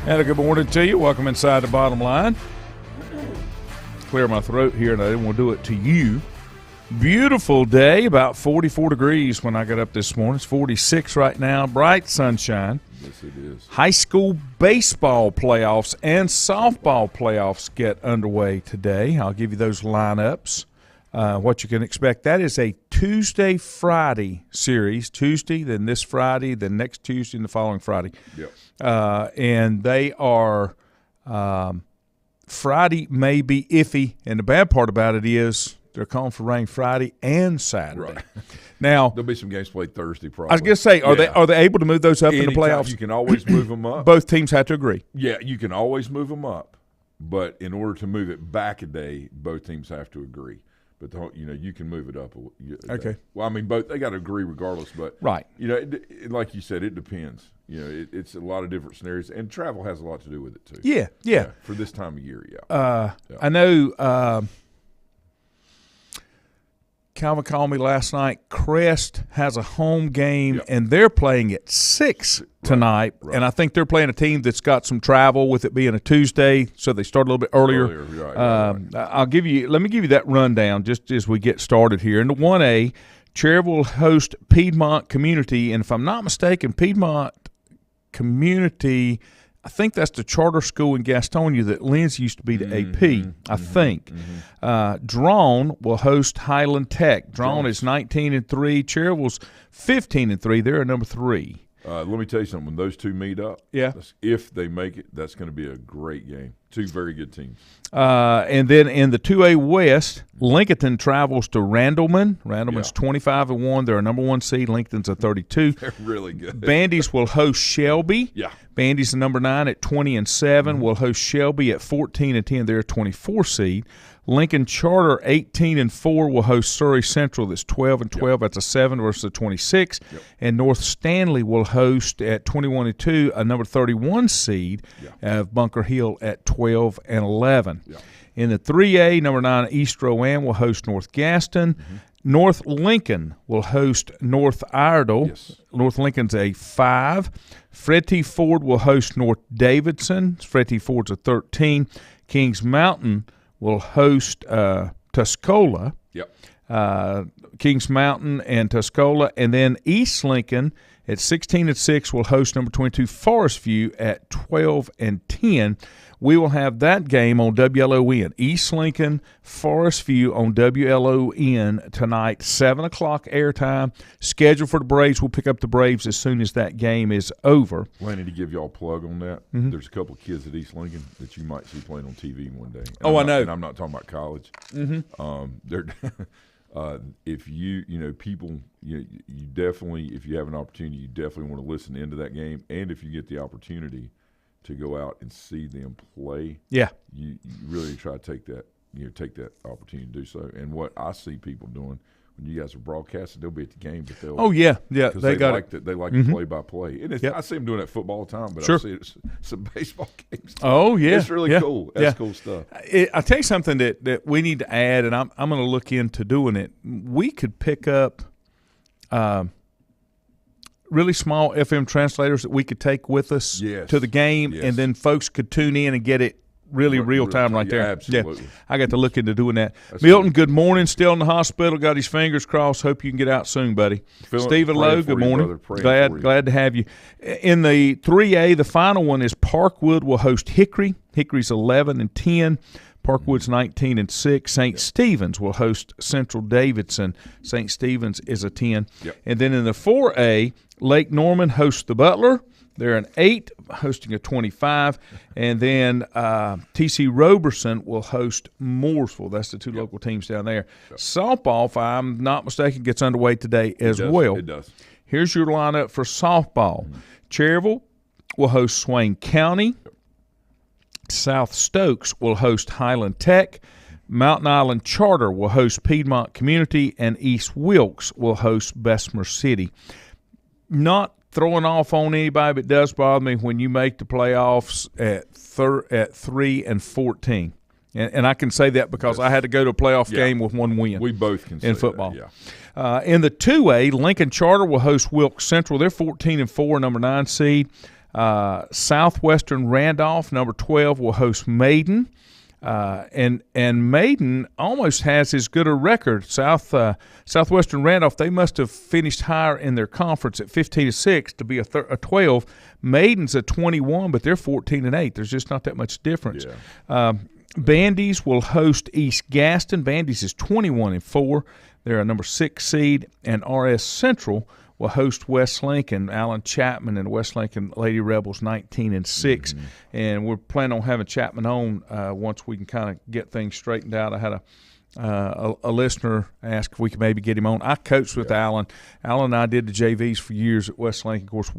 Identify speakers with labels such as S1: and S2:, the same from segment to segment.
S1: And a good morning to you. Welcome inside the bottom line. Clear my throat here, and I didn't want to do it to you. Beautiful day, about 44 degrees when I got up this morning. It's 46 right now, bright sunshine.
S2: Yes, it is.
S1: High school baseball playoffs and softball playoffs get underway today. I'll give you those lineups, what you can expect. That is a Tuesday-Friday series. Tuesday, then this Friday, then next Tuesday, and the following Friday.
S2: Yep.
S1: And they are Friday may be iffy, and the bad part about it is they're calling for rain Friday and Saturday.
S2: Right.
S1: Now
S2: there'll be some games played Thursday. Probably.
S1: I was going to say, are they able to move those up in the playoffs?
S2: You can always move them up.
S1: Both teams have to agree.
S2: Yeah, you can always move them up, but in order to move it back a day, both teams have to agree. But you can move it up.
S1: Okay.
S2: Well, I mean, both they got to agree regardless. But
S1: right.
S2: Like you said, it depends. It's a lot of different scenarios, and travel has a lot to do with it too.
S1: Yeah.
S2: For this time of year,
S1: I know. Calvin called me last night. Crest has a home game, and they're playing at 6 tonight. Right. And I think they're playing a team that's got some travel with it being a Tuesday, so they start a little bit earlier. Right. Let me give you that rundown just as we get started here. In the 1A, Cherry will host Piedmont Community, and if I'm not mistaken, Piedmont Community, I think that's the charter school in Gastonia that Lynn's used to be the AP, I think. Drone will host Highland Tech. Drone is 19-3. Cherryville's 15-3. They're number 3.
S2: Let me tell you something. When those two meet up, if they make it, that's going to be a great game. Two very good teams.
S1: And then in the 2A West, Lincoln travels to Randleman. Randleman's 25-1. They're a number 1 seed. Lincoln's a 32.
S2: They're really good.
S1: Bandy's will host Shelby.
S2: Yeah.
S1: Bandy's the number 9 at 20-7. Will host Shelby at 14-10. They're a 24 seed. Lincoln Charter 18-4 will host Surrey Central. That's 12-12. Yep. That's a 7 versus a 26. Yep. And North Stanley will host at 21-2 a number 31 seed of Bunker Hill at 12-11. Yep. In the 3A, number 9 East Rowan will host North Gaston. North Lincoln will host North Iredell. Yes. North Lincoln's a 5. Fred T. Ford will host North Davidson. Fred T. Ford's a 13. Kings Mountain will host Tuscola. Yep. Kings Mountain and Tuscola. And then East Lincoln at 16-6 will host number 22 Forest View at 12-10. We will have that game on WLON. East Lincoln, Forest View on WLON tonight, 7 o'clock airtime. Schedule for the Braves. We'll pick up the Braves as soon as that game is over.
S2: Lanny, to give y'all a plug on that, there's a couple of kids at East Lincoln that you might see playing on TV one day.
S1: I know.
S2: And I'm not talking about college. They're if people, you definitely, if you have an opportunity, you definitely want to listen into that game. And if you get the opportunity to go out and see them play, you really try to take that opportunity to do so. And what I see people doing when you guys are broadcasting, they'll be at the game, but they'll they like the play-by-play. And I see them doing that football all the time, but I see it some baseball games.
S1: Oh yeah,
S2: it's really cool. That's cool stuff.
S1: I'll tell you something that we need to add, and I'm going to look into doing it. We could pick up really small FM translators that we could take with us to the game, and then folks could tune in and get it real time right there.
S2: Absolutely.
S1: Yeah, I got to look into doing that. That's Milton, good morning. Still in the hospital. Got his fingers crossed. Hope you can get out soon, buddy. Stephen Lowe, good morning. Glad to have you. In the 3A, the final one is Parkwood will host Hickory. Hickory's 11-10. Parkwood's 19-6. St. Stephen's will host Central Davidson. St. Stephen's is a 10. Yep. And then in the 4A, Lake Norman hosts the Butler. They're an 8, hosting a 25. And then T.C. Roberson will host Mooresville. That's the two local teams down there. Yep. Softball, if I'm not mistaken, gets underway today as well.
S2: It does.
S1: Here's your lineup for softball. Cherryville will host Swain County. South Stokes will host Highland Tech. Mountain Island Charter will host Piedmont Community. And East Wilkes will host Bessemer City. Not throwing off on anybody, but it does bother me when you make the playoffs at 3-14. And I can say that because I had to go to a playoff game with one win.
S2: We both can say
S1: in football.
S2: That, yeah.
S1: In the 2A, Lincoln Charter will host Wilkes Central. They're 14-4, number 9 seed. Southwestern Randolph, number 12, will host Maiden. And Maiden almost has as good a record. Southwestern Randolph, they must have finished higher in their conference at 15-6 to be a 12. Maiden's a 21, but they're 14-8. There's just not that much difference.
S2: Yeah.
S1: Bandy's will host East Gaston. Bandy's is 21-4. They're a number 6 seed, and RS Central will host West Lincoln. Alan Chapman and West Lincoln Lady Rebels 19-6, and we're planning on having Chapman on once we can kind of get things straightened out. I had a listener ask if we could maybe get him on. I coached with Alan. Alan and I did the JVs for years at West Lincoln. Of course,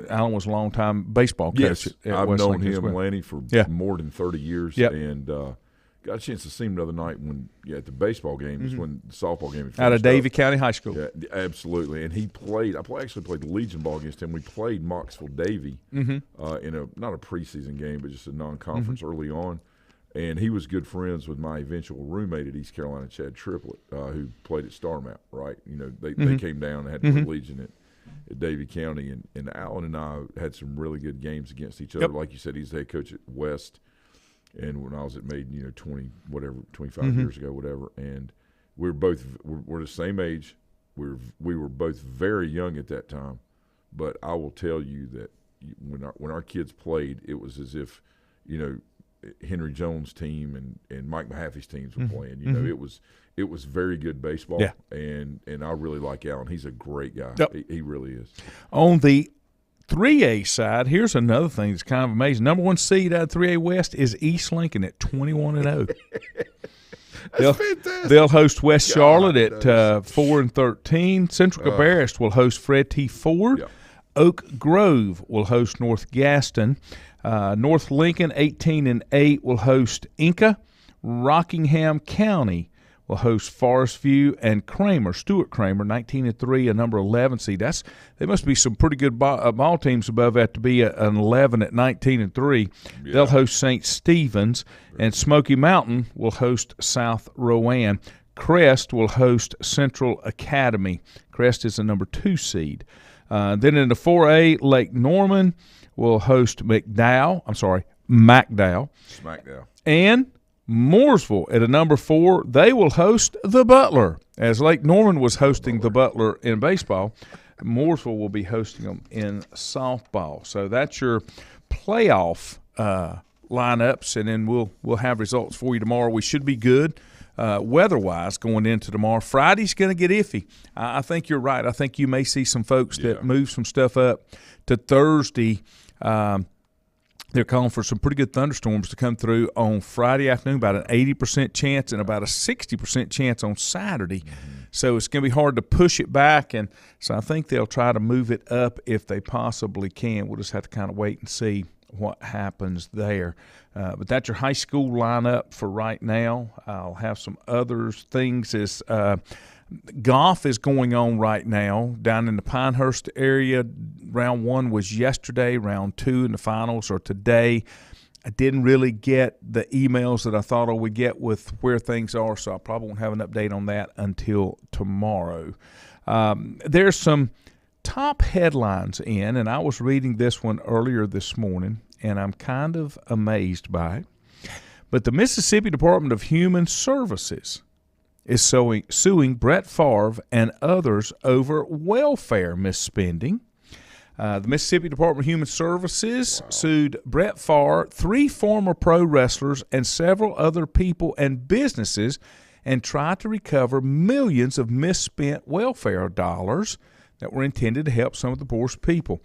S1: Alan was a long-time baseball coach at
S2: I've
S1: West
S2: known
S1: Lincoln.
S2: him, Lanny, for more than 30 years, and got a chance to see him the other night when at the baseball game. Is when the softball game
S1: out of Davie County High School.
S2: Yeah, absolutely. And he played. actually played the Legion ball against him. We played Moxville Davie in not a preseason game, but just a non-conference early on. And he was good friends with my eventual roommate at East Carolina, Chad Triplett, who played at Starmount. Right, they came down and had to play Legion at Davie County, and Alan and I had some really good games against each other. Like you said, he's the head coach at West. And when I was at Maiden, 25 years ago, whatever, and we're the same age. We were both very young at that time, but I will tell you that when our kids played, it was as if, Henry Jones' team and Mike Mahaffey's teams were playing. It was very good baseball, and I really like Alan. He's a great guy.
S1: Yep.
S2: He really is.
S1: On the 3A side, here's another thing that's kind of amazing. Number 1 seed out of 3A West is East Lincoln at 21-0.
S2: That's fantastic.
S1: They'll host West Charlotte at 4-13. Central Cabarrus will host Fred T. Ford.
S2: Yeah.
S1: Oak Grove will host North Gaston. North Lincoln, 18-8, will host Inca. Rockingham County will host Forest View, and Stuart Kramer, 19-3, a number 11 seed. There must be some pretty good ball teams above that to be an 11 at 19-3. Yeah. They'll host St. Stephen's, and Smoky Mountain will host South Rowan. Crest will host Central Academy. Crest is a number 2 seed. Then in the 4A, Lake Norman will host McDowell.
S2: Smackdown.
S1: And Mooresville at a number 4, they will host the Butler. As Lake Norman was hosting the Butler in baseball, Mooresville will be hosting them in softball. So that's your playoff lineups, and then we'll have results for you tomorrow. We should be good weather-wise going into tomorrow. Friday's going to get iffy. I think you're right. I think you may see some folks that move some stuff up to Thursday. They're calling for some pretty good thunderstorms to come through on Friday afternoon, about an 80% chance and about a 60% chance on Saturday. So it's going to be hard to push it back, and so I think they'll try to move it up if they possibly can. We'll just have to kind of wait and see what happens there. But that's your high school lineup for right now. I'll have some other things as golf is going on right now down in the Pinehurst area. Round 1 was yesterday. Round 2 and the finals are today. I didn't really get the emails that I thought I would get with where things are, so I probably won't have an update on that until tomorrow. There's some top headlines in, and I was reading this one earlier this morning, and I'm kind of amazed by it. But the Mississippi Department of Human Services is suing Brett Favre and others over welfare misspending. The Mississippi Department of Human Services sued Brett Favre, 3 former pro wrestlers, and several other people and businesses, and tried to recover millions of misspent welfare dollars that were intended to help some of the poorest people.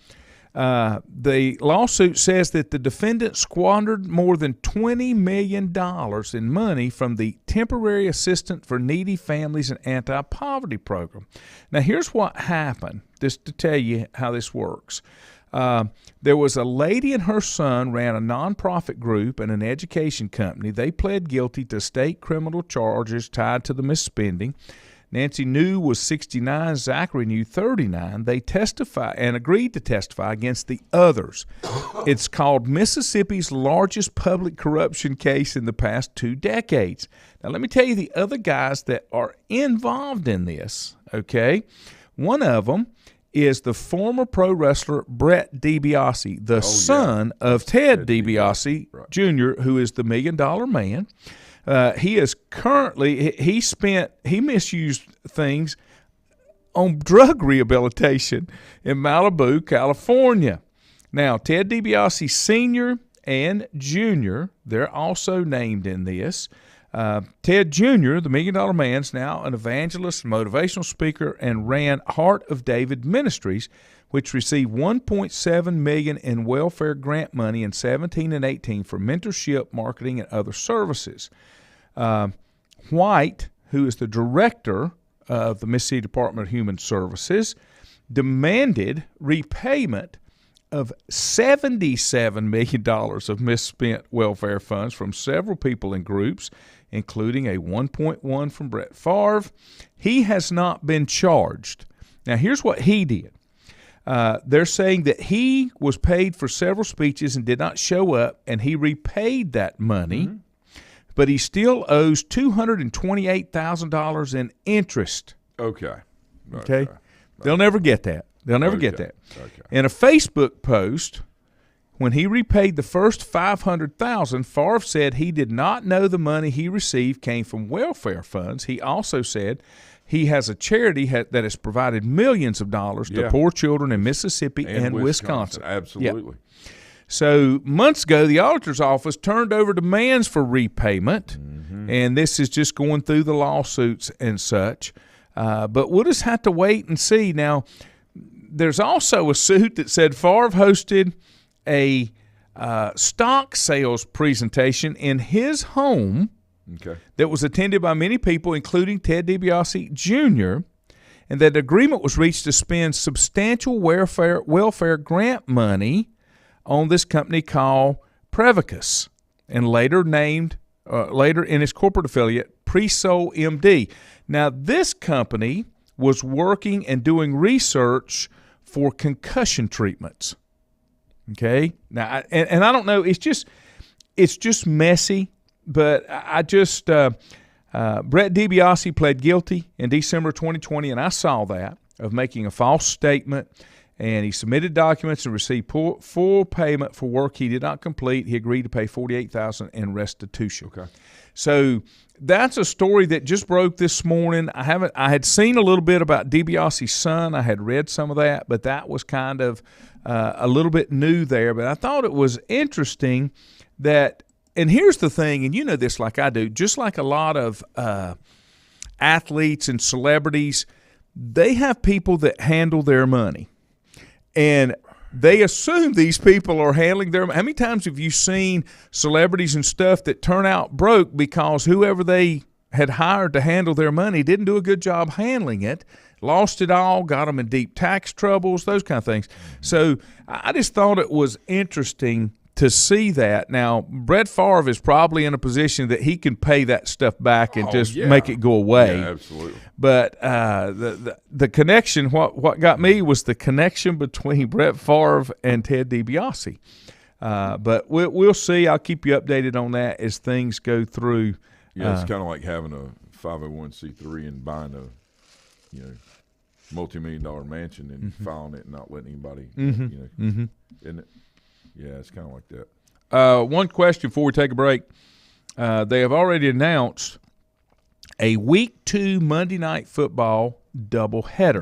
S1: The lawsuit says that the defendant squandered more than $20 million in money from the Temporary Assistance for Needy Families and Anti-Poverty Program. Now, here's what happened, just to tell you how this works. There was a lady and her son ran a nonprofit group and an education company. They pled guilty to state criminal charges tied to the misspending. Nancy New was 69, Zachary New 39. They testified and agreed to testify against the others. It's called Mississippi's largest public corruption case in the past 2 decades. Now, let me tell you the other guys that are involved in this, okay? One of them is the former pro wrestler Brett DiBiase, the son of Ted DiBiase
S2: right.
S1: Jr., who is the $1 Million Man. He is currently he misused things on drug rehabilitation in Malibu, California. Now, Ted DiBiase Sr. and Jr., they're also named in this. Ted Jr., the $1 Million Man, is now an evangelist, motivational speaker, and ran Heart of David Ministries, which received $1.7 million in welfare grant money in 17 and 18 for mentorship, marketing, and other services. White, who is the director of the Mississippi Department of Human Services, demanded repayment of $77 million of misspent welfare funds from several people and groups, including a 1.1 from Brett Favre. He has not been charged. Now, here's what he did. They're saying that he was paid for several speeches and did not show up, and he repaid that money, but he still owes $228,000 in interest.
S2: Okay.
S1: They'll never get that. They'll never get that.
S2: Okay.
S1: In a Facebook post, when he repaid the first $500,000, Favre said he did not know the money he received came from welfare funds. He also said he has a charity that has provided millions of dollars to poor children in Mississippi and Wisconsin.
S2: Absolutely.
S1: Yeah. So months ago, the auditor's office turned over demands for repayment, and this is just going through the lawsuits and such. But we'll just have to wait and see. Now, there's also a suit that said Favre hosted a stock sales presentation in his home that was attended by many people, including Ted DiBiase Jr., and that agreement was reached to spend substantial welfare grant money on this company called Prevacus, and later in his corporate affiliate, Presol MD. Now, this company was working and doing research for concussion treatments. Okay? Now, and I don't know, it's just messy, but Brett DiBiase pled guilty in December 2020, and I saw that, of making a false statement, and he submitted documents and received full payment for work he did not complete. He agreed to pay $48,000 in restitution. Okay. So that's a story that just broke this morning. I had seen a little bit about DiBiase's son. I had read some of that, but that was kind of a little bit new there. But I thought it was interesting that, and here's the thing, and you know this like I do, just like a lot of athletes and celebrities, they have people that handle their money. And they assume these people are handling their money. How many times have you seen celebrities and stuff that turn out broke because whoever they had hired to handle their money didn't do a good job handling it, lost it all, got them in deep tax troubles, those kind of things. So I just thought it was interesting to see that. Now, Brett Favre is probably in a position that he can pay that stuff back and make it go away.
S2: Yeah, absolutely.
S1: But the connection, what got me was the connection between Brett Favre and Ted DiBiase. But we'll see. I'll keep you updated on that as things go through.
S2: Yeah, it's kind of like having a 501c3 and buying a, multi-million-dollar mansion and filing it and not letting anybody, isn't it? Yeah, it's kind of like that.
S1: One question before we take a break. They have already announced a Week 2 Monday Night Football doubleheader.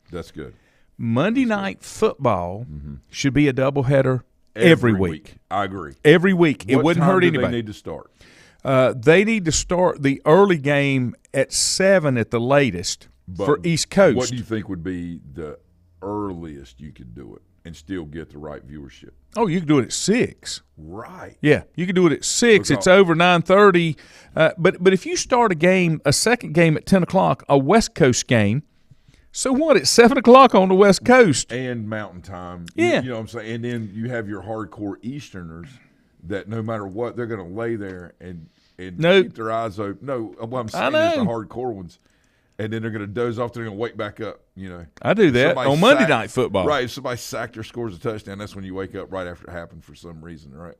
S2: That's good.
S1: Monday Night Football should be a doubleheader every week.
S2: I agree.
S1: Every week. It wouldn't hurt anybody.
S2: What time do they need to start?
S1: They need to start the early game at 7 at the latest for East Coast.
S2: What do you think would be the earliest you could do it and still get the right viewership?
S1: Oh, you can do it at 6.
S2: Right.
S1: Yeah, you can do it at 6. It's over 9:30. But if you start a second game at 10 o'clock, a West Coast game, so what? It's 7 o'clock on the West Coast.
S2: And Mountain Time.
S1: Yeah.
S2: You know what I'm saying? And then you have your hardcore Easterners that no matter what, they're going to lay there and keep their eyes open. No, what I'm saying is the hardcore ones. And then they're going to doze off. They're going to wake back up
S1: I do that
S2: somebody
S1: on Monday Night Football.
S2: Right. If somebody sacked or scores a touchdown, that's when you wake up right after it happened for some reason, right?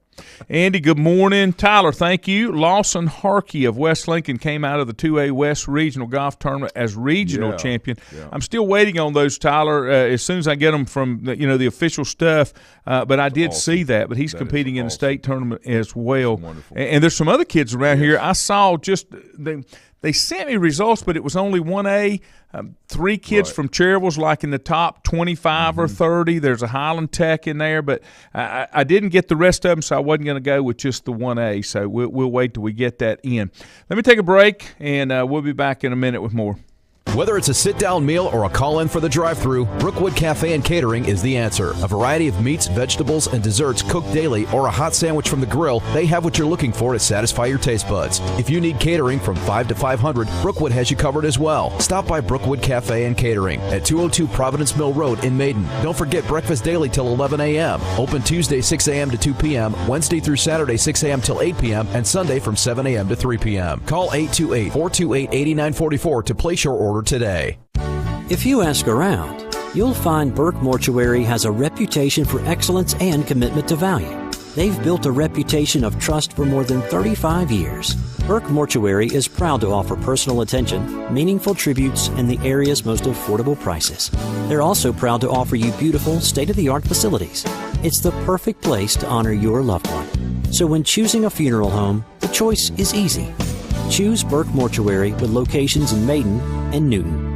S1: Andy, good morning. Tyler, thank you. Lawson Harkey of West Lincoln came out of the 2A West Regional Golf Tournament as regional champion. Yeah. I'm still waiting on those, Tyler, as soon as I get them from the official stuff. But I did see that. But he's competing in the state tournament as well.
S2: Wonderful.
S1: And there's some other kids around here. I saw they sent me results, but it was only 1A. 3 kids from Cherville's like in the top 25 or 30. There's a Highland Tech in there, but I didn't get the rest of them, so I wasn't going to go with just the 1A. So we'll wait till we get that in. Let me take a break, and we'll be back in a minute with more.
S3: Whether it's a sit-down meal or a call-in for the drive-thru, Brookwood Cafe and Catering is the answer. A variety of meats, vegetables, and desserts cooked daily, or a hot sandwich from the grill, they have what you're looking for to satisfy your taste buds. If you need catering from 5 to 500, Brookwood has you covered as well. Stop by Brookwood Cafe and Catering at 202 Providence Mill Road in Maiden. Don't forget breakfast daily till 11 a.m. Open Tuesday 6 a.m. to 2 p.m., Wednesday through Saturday 6 a.m. till 8 p.m., and Sunday from 7 a.m. to 3 p.m. Call 828-428-8944 to place your order today.
S4: If you ask around, you'll find Burke Mortuary has a reputation for excellence and commitment to value. They've built a reputation of trust for more than 35 years. Burke Mortuary is proud to offer personal attention, meaningful tributes, and the area's most affordable prices. They're also proud to offer you beautiful, state-of-the-art facilities. It's the perfect place to honor your loved one. So when choosing a funeral home, the choice is easy. Choose Burke Mortuary with locations in Maiden and Newton.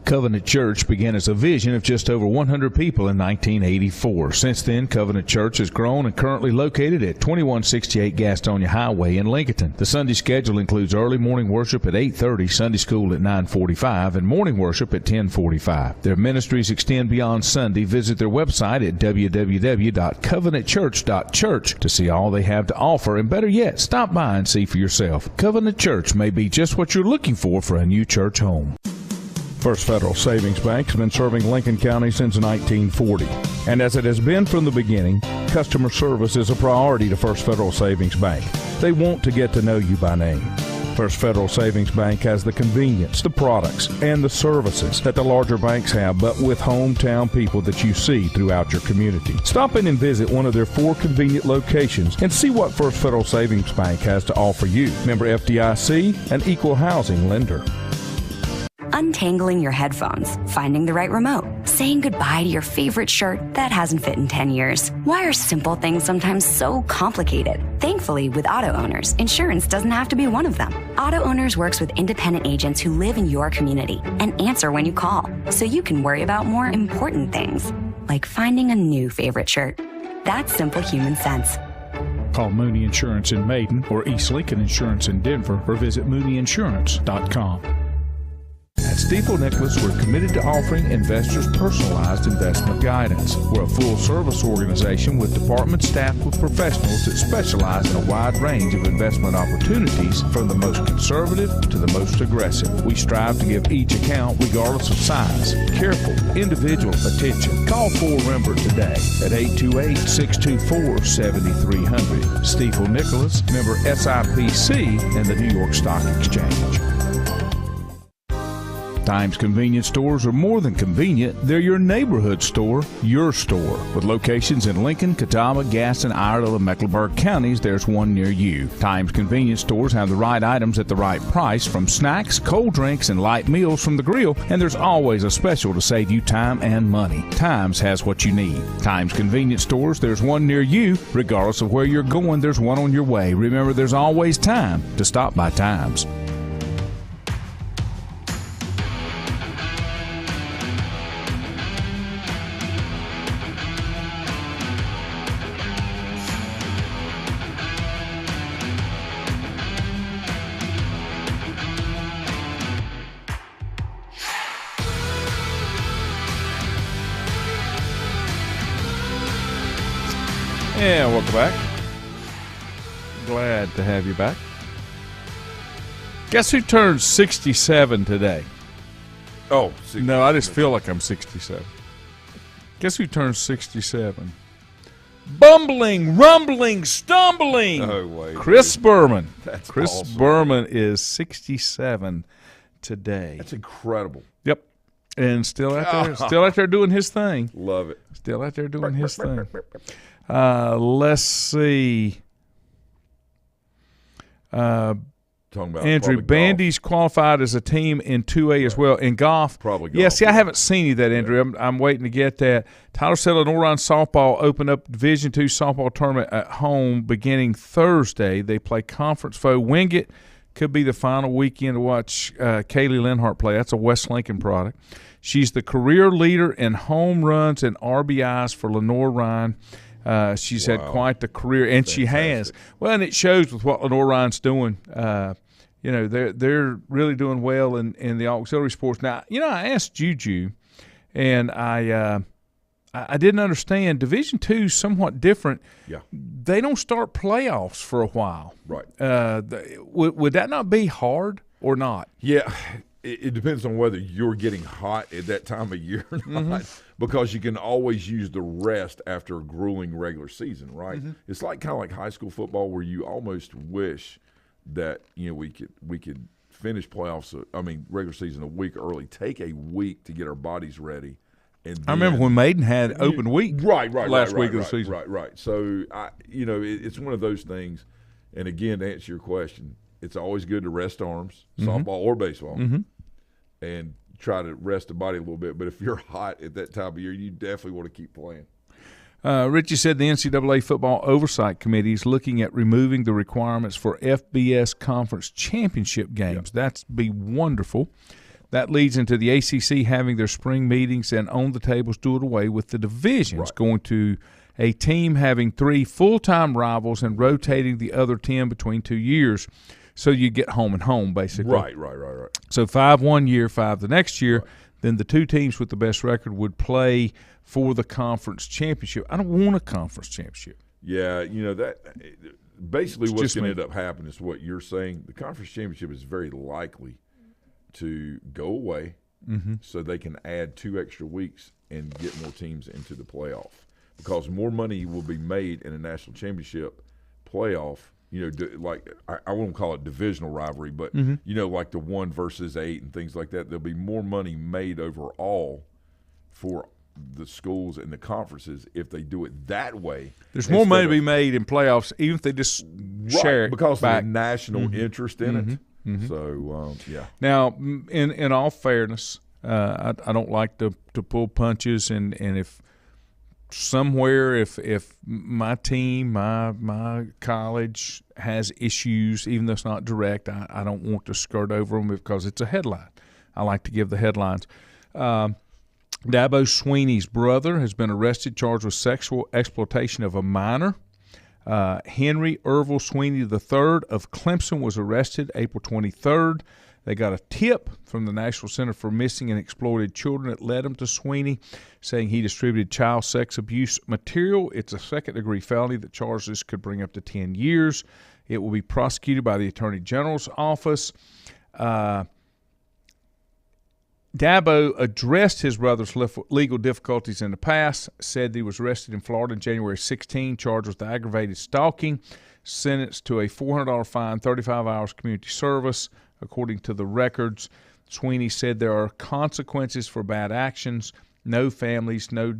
S1: Covenant Church began as a vision of just over 100 people in 1984. Since then, Covenant Church has grown and currently located at 2168 Gastonia Highway in Lincoln. The Sunday schedule includes early morning worship at 8:30, Sunday school at 9:45, and morning worship at 10:45. Their ministries extend beyond Sunday. Visit their website at www.covenantchurch.church to see all they have to offer, and better yet, stop by and see for yourself. Covenant Church may be just what you're looking for a new church home. First Federal Savings Bank has been serving Lincoln County since 1940. And as it has been from the beginning, customer service is a priority to First Federal Savings Bank. They want to get to know you by name. First Federal Savings Bank has the convenience, the products, and the services that the larger banks have, but with hometown people that you see throughout your community. Stop in and visit one of their 4 convenient locations and see what First Federal Savings Bank has to offer you. Member FDIC, an equal housing lender.
S5: Untangling your headphones, finding the right remote, saying goodbye to your favorite shirt that hasn't fit in 10 years. Why are simple things sometimes so complicated? Thankfully, with Auto Owners, insurance doesn't have to be one of them. Auto Owners works with independent agents who live in your community and answer when you call, so you can worry about more important things, like finding a new favorite shirt. That's simple human sense.
S1: Call Mooney Insurance in Maiden or East Lincoln Insurance in Denver, or visit mooneyinsurance.com. At Stifel Nicholas, we're committed to offering investors personalized investment guidance. We're a full-service organization with department staffed with professionals that specialize in a wide range of investment opportunities, from the most conservative to the most aggressive. We strive to give each account, regardless of size, careful, individual attention. Call Remember today at 828-624-7300. Stifel Nicholas, member SIPC and the New York Stock Exchange. Times convenience stores are more than convenient. They're your neighborhood store, your store. With locations in Lincoln, Catawba, Gaston, Iredell, and Mecklenburg counties, there's one near you. Times convenience stores have the right items at the right price, from snacks, cold drinks, and light meals from the grill, and there's always a special to save you time and money. Times has what you need. Times convenience stores, there's one near you. Regardless of where you're going, there's one on your way. Remember, there's always time to stop by Times. Yeah, welcome back. Glad to have you back. Guess who turns 67 today?
S2: Oh, 67.
S1: No, I just feel like I'm 67. Guess who turns 67? Bumbling, rumbling, stumbling.
S2: Oh, wait.
S1: Chris Berman.
S2: That's
S1: Chris
S2: awesome.
S1: Berman is 67 today.
S2: That's incredible.
S1: Yep. And still out there doing his thing.
S2: Love it.
S1: Still out there doing his thing. Let's see.
S2: Talking about
S1: Andrew, Bandy's qualified as a team in 2A as well. In golf,
S2: probably golf.
S1: Yeah, see, I haven't seen you that, Andrew. I'm waiting to get that. Tyler said Lenoir softball opened up Division II softball tournament at home beginning Thursday. They play conference foe Wingate. Could be the final weekend to watch Kaylee Linhart play. That's a West Lincoln product. She's the career leader in home runs and RBIs for Lenore Ryan. She's had quite the career, and
S2: Fantastic.
S1: she has. Well, and it shows with what Lenore Ryan's doing. They're really doing well in the auxiliary sports. Now, I asked Juju, and I didn't understand. Division II is somewhat different.
S2: Yeah.
S1: They don't start playoffs for a while.
S2: Right.
S1: Would that not be hard or not?
S2: Yeah. It depends on whether you're getting hot at that time of year or not, because you can always use the rest after a grueling regular season, right? It's kind of like high school football, where you almost wish that we could finish playoffs. Regular season a week early. Take a week to get our bodies ready. And then,
S1: I remember when Maiden had open week, last week of the season.
S2: Right. So it's one of those things. And again, to answer your question, it's always good to rest arms, softball or baseball, and try to rest the body a little bit. But if you're hot at that time of year, you definitely want to keep playing.
S1: Richie said the NCAA Football Oversight Committee is looking at removing the requirements for FBS Conference Championship games. That'd be wonderful. That leads into the ACC having their spring meetings and on the tables do it away with the divisions, going to a team having 3 full-time rivals and rotating the other 10 between 2 years. So you get home and home, basically.
S2: Right.
S1: So 5 one year, 5 the next year. Right. Then the 2 teams with the best record would play for the conference championship. I don't want a conference championship.
S2: Yeah, that basically what's going to end up happening is what you're saying. The conference championship is very likely to go away, so they can add 2 extra weeks and get more teams into the playoff, because more money will be made in a national championship playoff. I won't call it divisional rivalry, but like the 1 versus 8 and things like that. There'll be more money made overall for the schools and the conferences if they do it that way.
S1: There's more money to be made in playoffs, even if they just share it
S2: because
S1: back.
S2: of the national interest in it. So yeah.
S1: Now, in all fairness, I don't like to pull punches, and if somewhere if my team, my college has issues, even though it's not direct, I don't want to skirt over them because it's a headline. I like to give the headlines. Dabo Sweeney's brother has been arrested, charged with sexual exploitation of a minor. Henry Ervil Sweeney III of Clemson was arrested April 23rd. They got a tip from the National Center for Missing and Exploited Children that led them to Sweeney, saying he distributed child sex abuse material. It's a second-degree felony. The charges could bring up to 10 years. It will be prosecuted by the Attorney General's office. Dabo addressed his brother's legal difficulties in the past, said he was arrested in Florida in January 16, charged with aggravated stalking, sentenced to a $400 fine, 35 hours community service. According to the records, Sweeney said there are consequences for bad actions. My family's no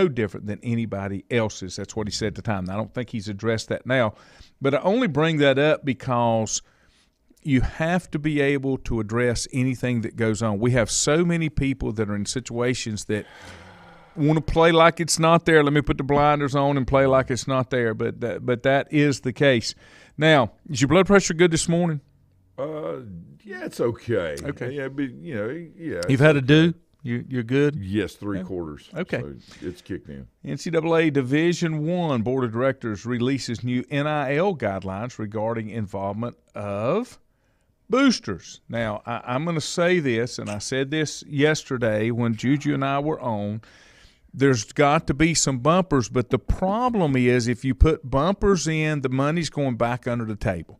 S1: different than anybody else's. That's what he said at the time. Now, I don't think he's addressed that now. But I only bring that up because you have to be able to address anything that goes on. We have so many people that are in situations that want to play like it's not there. Let me put the blinders on and play like it's not there. But that is the case. Now, is your blood pressure good this morning?
S2: Yeah, it's okay.
S1: Okay.
S2: Yeah, but yeah.
S1: You've had a do? You're good?
S2: Yes, 3/4.
S1: Okay.
S2: So it's kicked in.
S1: NCAA Division I Board of Directors releases new NIL guidelines regarding involvement of boosters. Now, I'm going to say this, and I said this yesterday when Juju and I were on. There's got to be some bumpers, but the problem is if you put bumpers in, the money's going back under the table.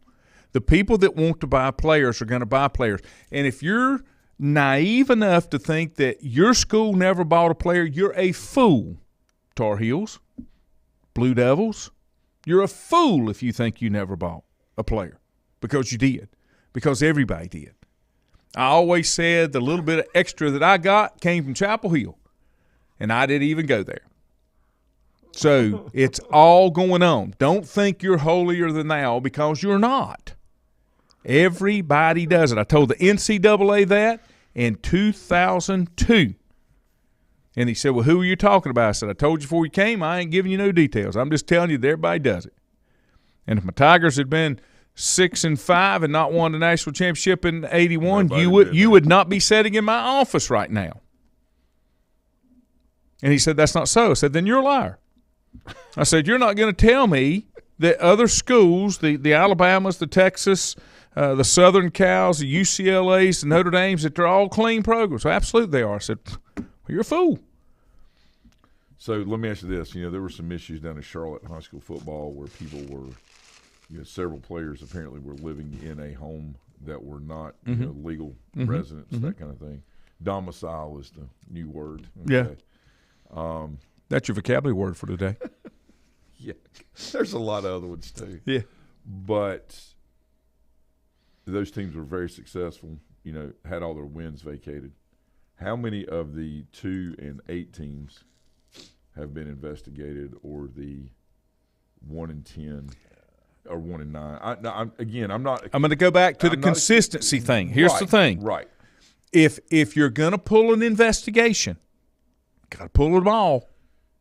S1: The people that want to buy players are going to buy players. And if you're naive enough to think that your school never bought a player, you're a fool. Tar Heels, Blue Devils, you're a fool if you think you never bought a player, because you did, because everybody did. I always said the little bit of extra that I got came from Chapel Hill, and I didn't even go there. So it's all going on. Don't think you're holier than thou, because you're not. Everybody does it. I told the NCAA that in 2002. And he said, well, who are you talking about? I said, I told you before you came, I ain't giving you no details. I'm just telling you that everybody does it. And if my Tigers had been 6-5 and not won the national championship in '81, you would not be sitting in my office right now. And he said, that's not so. I said, then you're a liar. I said, you're not going to tell me that other schools, the Alabamas, the Texas, the Southern Cals, the UCLAs, the Notre Dames, that they're all clean programs. Well, absolutely they are. I said, well, you're a fool.
S2: So let me ask you this. There were some issues down in Charlotte in high school football where people were, several players apparently were living in a home that were not legal residents, that kind of thing. Domicile is the new word. Okay.
S1: Yeah. That's your vocabulary word for today.
S2: Yeah. There's a lot of other ones too.
S1: Yeah.
S2: But those teams were very successful, had all their wins vacated. How many of the 2 and 8 teams have been investigated, or the 1 and 10 or 1 and 9? I'm not.
S1: I'm going to go back to the consistency thing. Here's the thing.
S2: Right.
S1: If you're going to pull an investigation, got to pull them all.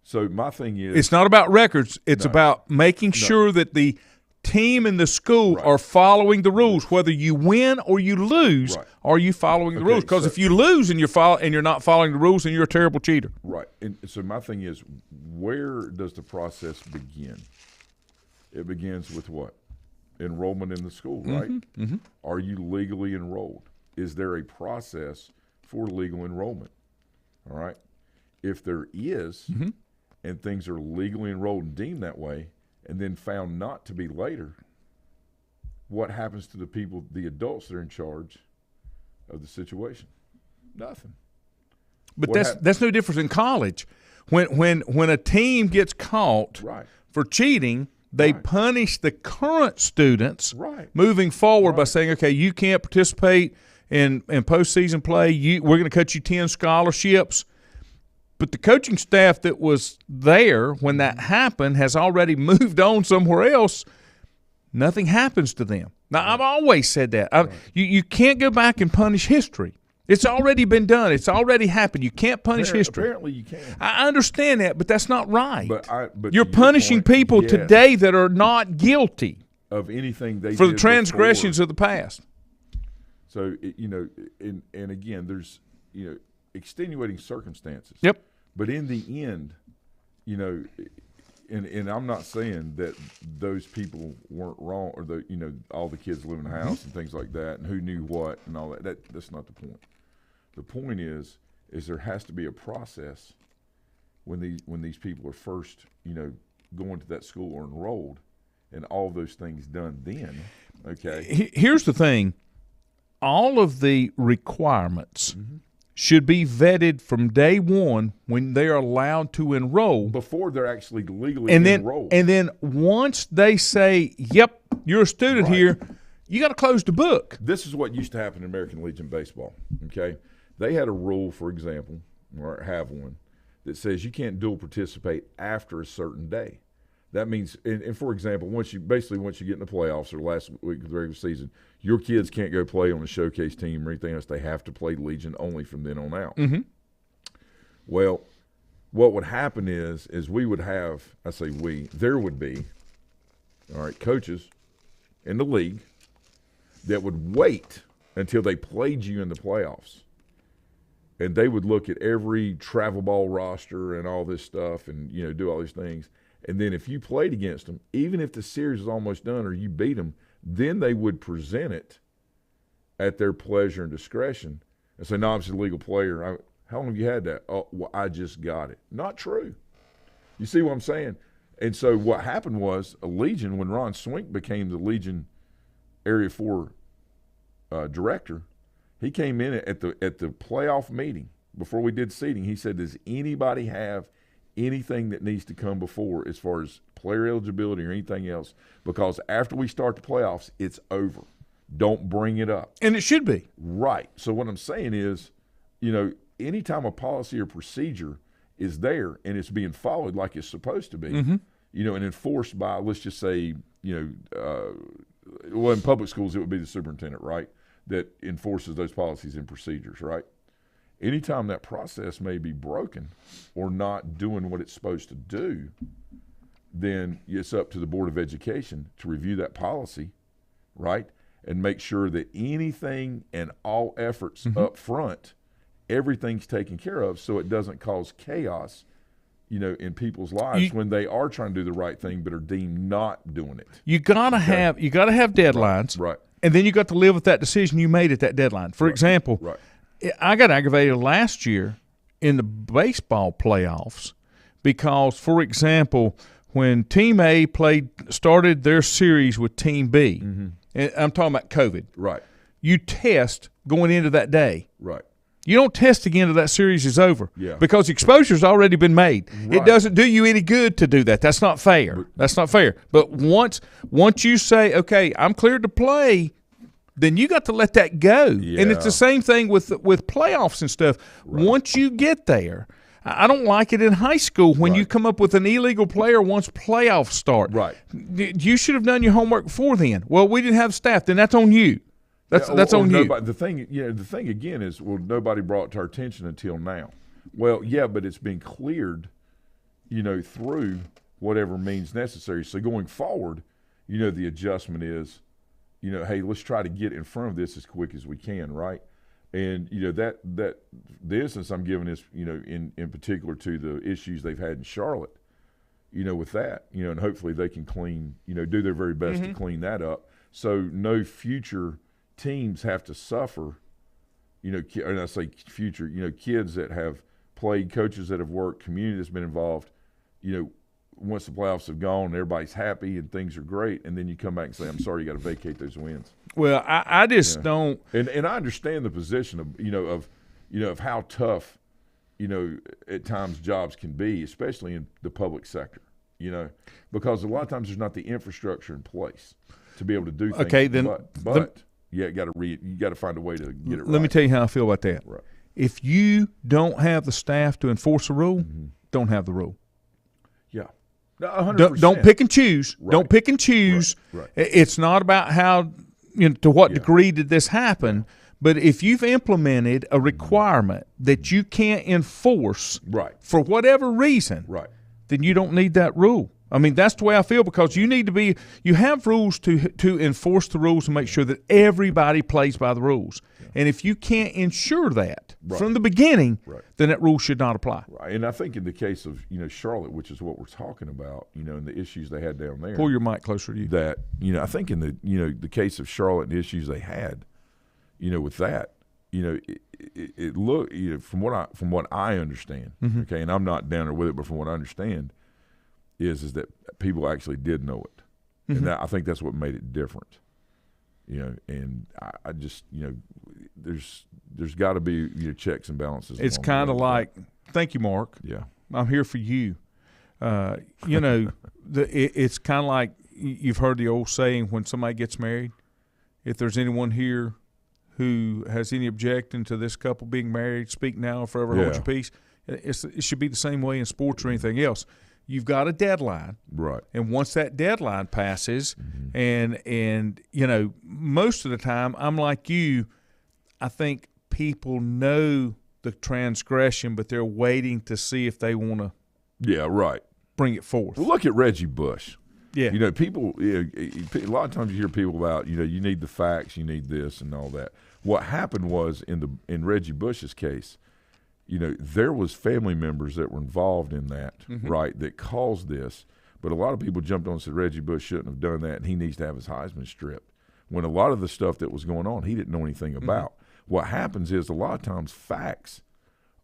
S2: So my thing is,
S1: it's not about records. It's about making sure that the team and the school are following the rules. Whether you win or you lose, are you following the rules? Because if you lose and you're not following the rules, then you're a terrible cheater.
S2: Right. And so my thing is, where does the process begin? It begins with what? Enrollment in the school, right? Mm-hmm. Are you legally enrolled? Is there a process for legal enrollment? All right. If there is, and things are legally enrolled and deemed that way, and then found not to be later, what happens to the people, the adults that are in charge of the situation? Nothing.
S1: But that's no different in college. When a team gets caught for cheating, they punish the current students moving forward by saying, okay, you can't participate in postseason play. We're going to cut you 10 scholarships. But the coaching staff that was there when that happened has already moved on somewhere else. Nothing happens to them. Now, I've always said that. You can't go back and punish history. It's already been done. It's already happened. You can't punish history.
S2: Apparently you can.
S1: I understand that, but that's not right.
S2: But
S1: you're punishing people today that are not guilty
S2: of anything they
S1: for
S2: did
S1: the transgressions
S2: before.
S1: of the past.
S2: So, and again, there's, extenuating circumstances.
S1: Yep.
S2: But in the end, and I'm not saying that those people weren't wrong, or all the kids live in the house and things like that, and who knew what and all that. That's not the point. The point is there has to be a process when these people are first, going to that school or enrolled, and all those things done then. Okay.
S1: Here's the thing. All of the requirements should be vetted from day one when they're allowed to enroll.
S2: Before they're actually legally enrolled.
S1: And then once they say, yep, you're a student here, you got to close the book.
S2: This is what used to happen in American Legion baseball, okay? They had a rule, for example, or have one, that says you can't dual participate after a certain day. That means, and for example, once you get in the playoffs or last week of the regular season, your kids can't go play on the showcase team or anything else. They have to play Legion only from then on out. Mm-hmm. Well, what would happen is we would have, there would be, coaches in the league that would wait until they played you in the playoffs. And they would look at every travel ball roster and all this stuff and, do all these things. And then if you played against them, even if the series is almost done or you beat them, then they would present it at their pleasure and discretion and say, no, I'm just a legal player. How long have you had that? Oh, well, I just got it. Not true. You see what I'm saying? And so what happened was Legion, when Ron Swink became the Legion Area 4 director, he came in at the playoff meeting before we did seating. He said, does anybody have anything that needs to come before as far as player eligibility or anything else? Because after we start the playoffs, it's over. don't bring it up.
S1: And it should be.
S2: Right. So what I'm saying is, anytime a policy or procedure is there and it's being followed like it's supposed to be, and enforced by, let's just say, well, in public schools it would be the superintendent, right, that enforces those policies and procedures, right? Anytime that process may be broken or not doing what it's supposed to do, then it's up to the Board of Education to review that policy, right, and make sure that anything and all efforts up front, everything's taken care of so it doesn't cause chaos, in people's lives when they are trying to do the right thing but are deemed not doing it.
S1: You gotta have deadlines,
S2: right?
S1: And then you got to live with that decision you made at that deadline. For example, I got aggravated last year in the baseball playoffs because, for example, when Team A started their series with Team B, and I'm talking about COVID.
S2: Right.
S1: You test going into that day.
S2: Right.
S1: You don't test again until that series is over.
S2: Yeah.
S1: Because exposure's already been made.
S2: Right.
S1: It doesn't do you any good to do that. That's not fair. That's not fair. But once you say, okay, I'm cleared to play, then you got to let that go.
S2: Yeah.
S1: And it's the same thing with playoffs and stuff. Right. Once you get there, I don't like it in high school when you come up with an illegal player once playoffs start.
S2: Right.
S1: You should have done your homework before then. Well, we didn't have staff. Then that's on you. That's on you.
S2: The thing again is, well, nobody brought it to our attention until now. Well, yeah, but it's been cleared, through whatever means necessary. So going forward, the adjustment is, hey, let's try to get in front of this as quick as we can, right? And that the instance I'm giving is, in particular to the issues they've had in Charlotte, with that, and hopefully they can do their very best to clean that up, so no future teams have to suffer. And I say future, kids that have played, coaches that have worked, community that's been involved. Once the playoffs have gone, everybody's happy and things are great, and then you come back and say, "I'm sorry, you got to vacate those wins."
S1: Well, I just don't.
S2: And I understand the position of how tough, at times jobs can be, especially in the public sector. Because a lot of times there's not the infrastructure in place to be able to do things.
S1: Okay, then,
S2: but you got to find a way to get it right.
S1: Let me tell you how I feel about that.
S2: Right.
S1: If you don't have the staff to enforce a rule, don't have the rule.
S2: Yeah. No, 100%.
S1: Don't pick and choose.
S2: Right.
S1: Don't pick and choose.
S2: Right.
S1: It's not about how, to what degree did this happen. But if you've implemented a requirement that you can't enforce for whatever reason, then you don't need that rule. I mean, that's the way I feel, because you have rules to enforce the rules and make sure that everybody plays by the rules. Yeah. And if you can't ensure that from the beginning, then that rule should not apply.
S2: Right. And I think in the case of, Charlotte, which is what we're talking about, and the issues they had down there.
S1: Pull your mic closer to you.
S2: That, I think in the case of Charlotte and the issues they had, with that, it looked, from what I understand, okay, and I'm not down there with it, but from what I understand, is that people actually did know it, and I think that's what made it different. And I just there's got to be checks and balances.
S1: It's kind of like, thank you, Mark.
S2: Yeah,
S1: I'm here for you. It's kind of like, you've heard the old saying, when somebody gets married, if there's anyone here who has any objection to this couple being married, speak now or forever hold your peace. It should be the same way in sports or anything else. You've got a deadline,
S2: right? And
S1: once that deadline passes, and most of the time, I'm like you. I think people know the transgression, but they're waiting to see if they want to.
S2: Yeah, right.
S1: Bring it forth.
S2: Well, look at Reggie Bush.
S1: Yeah,
S2: people. A lot of times you hear people about you need the facts, you need this and all that. What happened was in Reggie Bush's case, there was family members that were involved in that, right, that caused this. But a lot of people jumped on and said Reggie Bush shouldn't have done that and he needs to have his Heisman stripped. When a lot of the stuff that was going on, he didn't know anything about. What happens is a lot of times facts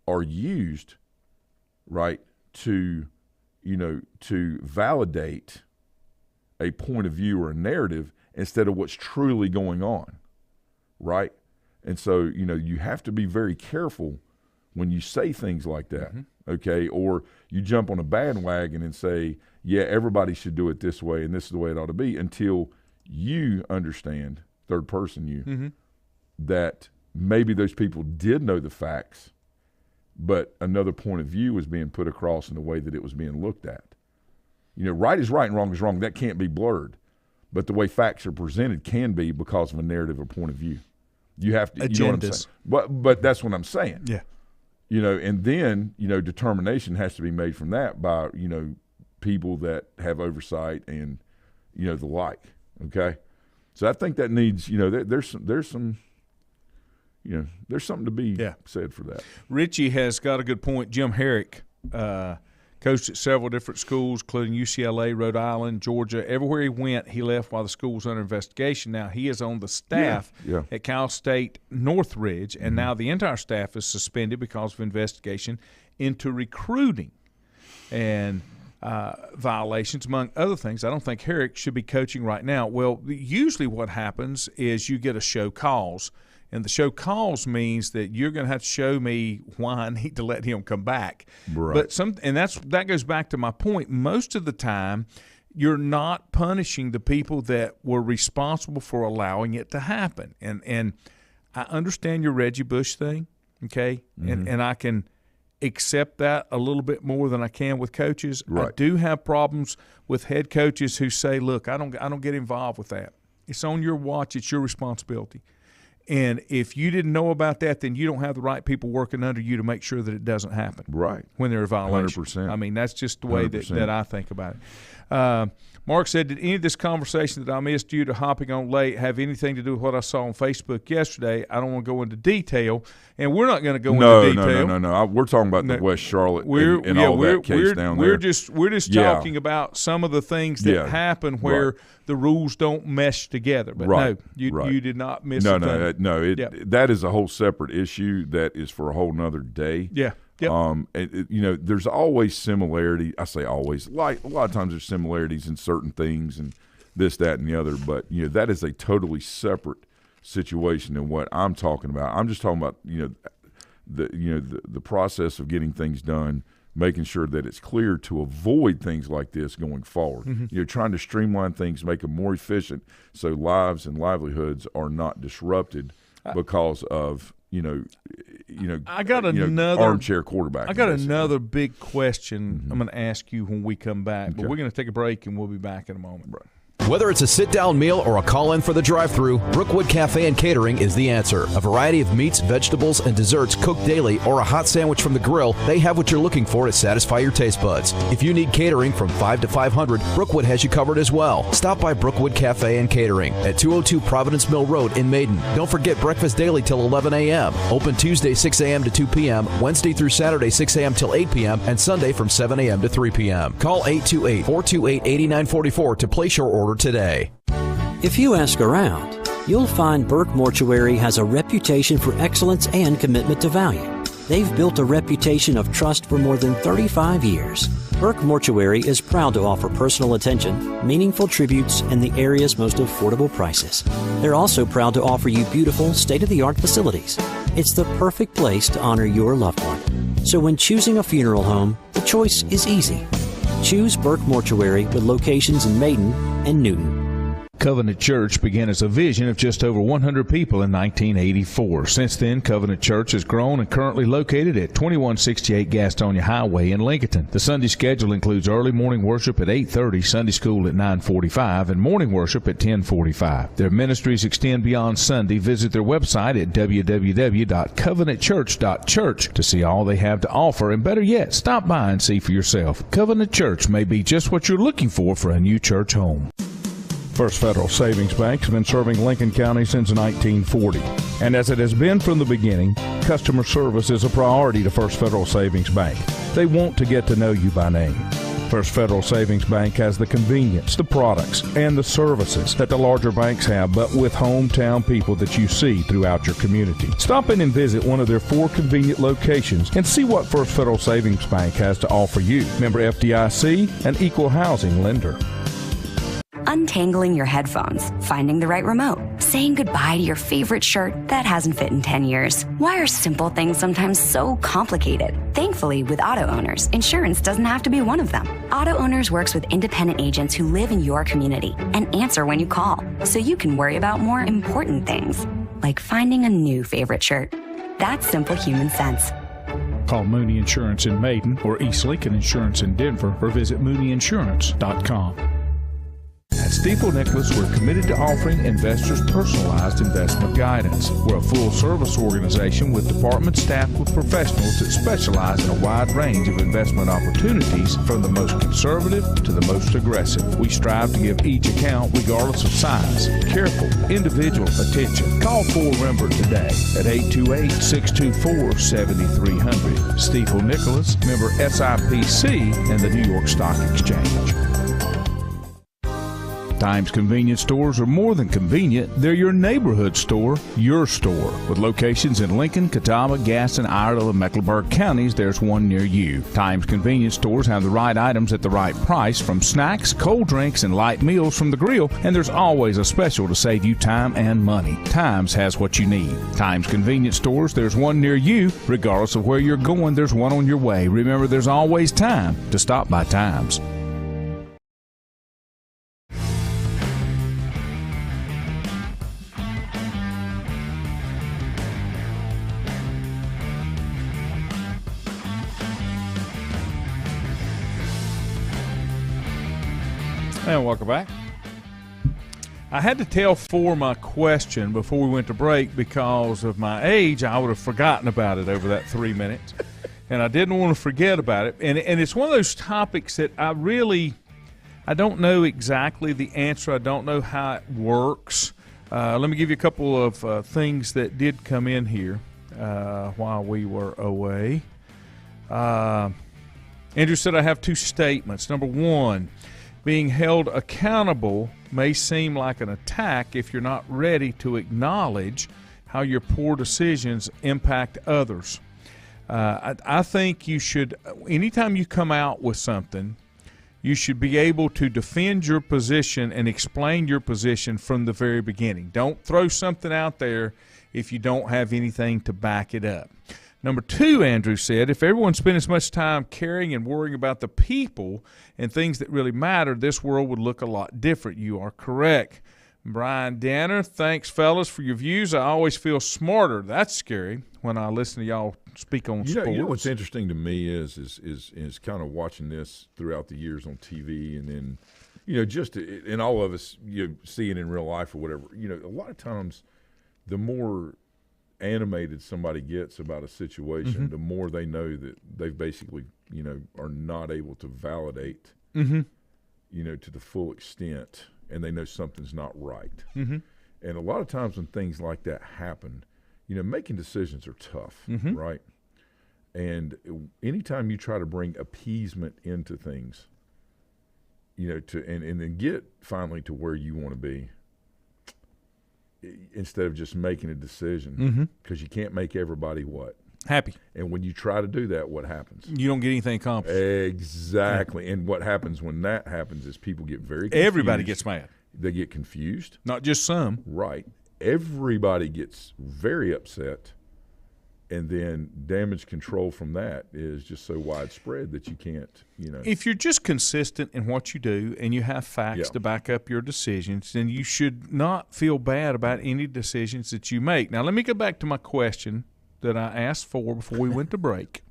S2: are used, right, to validate a point of view or a narrative instead of what's truly going on, right? And so, you have to be very careful when you say things like that, okay? Or you jump on a bandwagon and say, yeah, everybody should do it this way and this is the way it ought to be, until you understand third person you, that maybe those people did know the facts, but another point of view was being put across in the way that it was being looked at. You know, right is right and wrong is wrong. That can't be blurred. But the way facts are presented can be because of a narrative or point of view. You have to,
S1: agendas.
S2: You know what I'm saying? But that's what I'm saying.
S1: Yeah.
S2: You know, and then, you know, determination has to be made from that by, you know, people that have oversight and, you know, the like. Okay? So I think that needs, you know, there's some, you know, there's something to be said for that.
S1: Richie has got a good point. Jim Herrick coached at several different schools, including UCLA, Rhode Island, Georgia. Everywhere he went, he left while the school was under investigation. Now he is on the staff at Cal State Northridge, and now the entire staff is suspended because of investigation into recruiting and violations, among other things. I don't think Herrick should be coaching right now. Well, usually what happens is you get a show cause. And the show cause means that you're going to have to show me why I need to let him come back.
S2: Right.
S1: But that goes back to my point. Most of the time, you're not punishing the people that were responsible for allowing it to happen. And I understand your Reggie Bush thing, okay? And I can accept that a little bit more than I can with coaches.
S2: Right.
S1: I do have problems with head coaches who say, "Look, I don't get involved with that. It's on your watch. It's your responsibility." And if you didn't know about that, then you don't have the right people working under you to make sure that it doesn't happen.
S2: Right.
S1: When there are violations.
S2: 100%.
S1: I mean, that's just the way that I think about it. Mark said, did any of this conversation that I missed due to hopping on late have anything to do with what I saw on Facebook yesterday? I don't want to go into detail, and we're not going to go into detail.
S2: No. We're talking about the West Charlotte and all that case down there.
S1: We're just talking about some of the things that happen where the rules don't mesh together. But no, you did not miss anything.
S2: That is a whole separate issue that is for a whole nother day.
S1: Yeah. Yep.
S2: You know, there's always similarity. I say always. Like a lot of times there's similarities in certain things and this, that, and the other. But, you know, that is a totally separate situation than what I'm talking about. I'm just talking about, the process of getting things done, making sure that it's clear to avoid things like this going forward. You're trying to streamline things, make them more efficient so lives and livelihoods are not disrupted because of I got another armchair quarterback.
S1: I got another big question I'm going to ask you when we come back, but we're going to take a break and we'll be back in a moment.
S2: Right.
S3: Whether it's a sit-down meal or a call-in for the drive-thru, Brookwood Cafe and Catering is the answer. A variety of meats, vegetables, and desserts cooked daily or a hot sandwich from the grill, they have what you're looking for to satisfy your taste buds. If you need catering from 5 to 500, Brookwood has you covered as well. Stop by Brookwood Cafe and Catering at 202 Providence Mill Road in Maiden. Don't forget breakfast daily till 11 a.m. Open Tuesday 6 a.m. to 2 p.m., Wednesday through Saturday 6 a.m. till 8 p.m., and Sunday from 7 a.m. to 3 p.m. Call 828-428-8944 to place your order today.
S4: If you ask around, you'll find Burke Mortuary has a reputation for excellence and commitment to value. They've built a reputation of trust for more than 35 years. Burke Mortuary is proud to offer personal attention, meaningful tributes, and the area's most affordable prices. They're also proud to offer you beautiful, state-of-the-art facilities. It's the perfect place to honor your loved one. So when choosing a funeral home, the choice is easy. Choose Burke Mortuary with locations in Maiden and Newton.
S1: Covenant Church began as a vision of just over 100 people in 1984. Since then, Covenant Church has grown and currently located at 2168 Gastonia Highway in Lincoln. The Sunday schedule includes early morning worship at 8:30, Sunday school at 9:45, and morning worship at 10:45. Their ministries extend beyond Sunday. Visit their website at www.covenantchurch.church to see all they have to offer, and better yet, stop by and see for yourself. Covenant Church may be just what you're looking for a new church home. First Federal Savings Bank has been serving Lincoln County since 1940. And as it has been from the beginning, customer service is a priority to First Federal Savings Bank. They want to get to know you by name. First Federal Savings Bank has the convenience, the products, and the services that the larger banks have, but with hometown people that you see throughout your community. Stop in and visit one of their 4 convenient locations and see what First Federal Savings Bank has to offer you. Member FDIC, an equal housing lender.
S5: untangling your headphones, finding the right remote, saying goodbye to your favorite shirt that hasn't fit in 10 years. Why are simple things sometimes so complicated? Thankfully, with auto owners, insurance doesn't have to be one of them. Auto Owners works with independent agents who live in your community and answer when you call, so you can worry about more important things, like finding a new favorite shirt. That's simple human sense.
S6: Call Mooney Insurance in Maiden or East Lincoln Insurance in Denver or visit mooneyinsurance.com.
S1: At Stifel Nicholas, we're committed to offering investors personalized investment guidance. We're a full-service organization with department staffed with professionals that specialize in a wide range of investment opportunities, from the most conservative to the most aggressive. We strive to give each account, regardless of size, careful, individual attention. Call 4Rembert today at 828-624-7300. Stifel Nicholas, member SIPC and the New York Stock Exchange. Times convenience stores are more than convenient. They're your neighborhood store, your store. With locations in Lincoln, Catawba, Gaston, Iredell, and Mecklenburg counties, there's one near you. Times convenience stores have the right items at the right price, from snacks, cold drinks, and light meals from the grill, and there's always a special to save you time and money. Times has what you need. Times convenience stores, there's one near you. Regardless of where you're going, there's one on your way. Remember, there's always time to stop by Times. And welcome back. I had to tell Four my question before we went to break because of my age. I would have forgotten about it over that 3 minutes, and I didn't want to forget about it. And it's one of those topics that I don't know exactly the answer. I don't know how it works. Let me give you a couple of things that did come in here while we were away. Andrew said, I have two statements. Number one, being held accountable may seem like an attack if you're not ready to acknowledge how your poor decisions impact others. I think you should, anytime you come out with something, you should be able to defend your position and explain your position from the very beginning. Don't throw something out there if you don't have anything to back it up. Number two, Andrew said, if everyone spent as much time caring and worrying about the people and things that really matter, this world would look a lot different. You are correct. Brian Danner, thanks, fellas, for your views. I always feel smarter. That's scary when I listen to y'all speak on sports.
S2: You know what's interesting to me is kind of watching this throughout the years on TV, and then, and all of us, see it in real life or whatever. A lot of times the more animated somebody gets about a situation, the more they know that they basically, are not able to validate, to the full extent, and they know something's not right. And a lot of times when things like that happen, making decisions are tough, right? And anytime you try to bring appeasement into things, and then get finally to where you want to be, instead of just making a decision, because you can't make everybody what?
S1: Happy.
S2: And when you try to do that, what happens?
S1: You don't get anything accomplished.
S2: Exactly. Yeah. And what happens when that happens is people get very confused.
S1: Everybody gets mad.
S2: They get confused.
S1: Not just some.
S2: Right. Everybody gets very upset, and then damage control from that is just so widespread that you can't,
S1: If you're just consistent in what you do and you have facts to back up your decisions, then you should not feel bad about any decisions that you make. Now, let me go back to my question that I asked for before we went to break,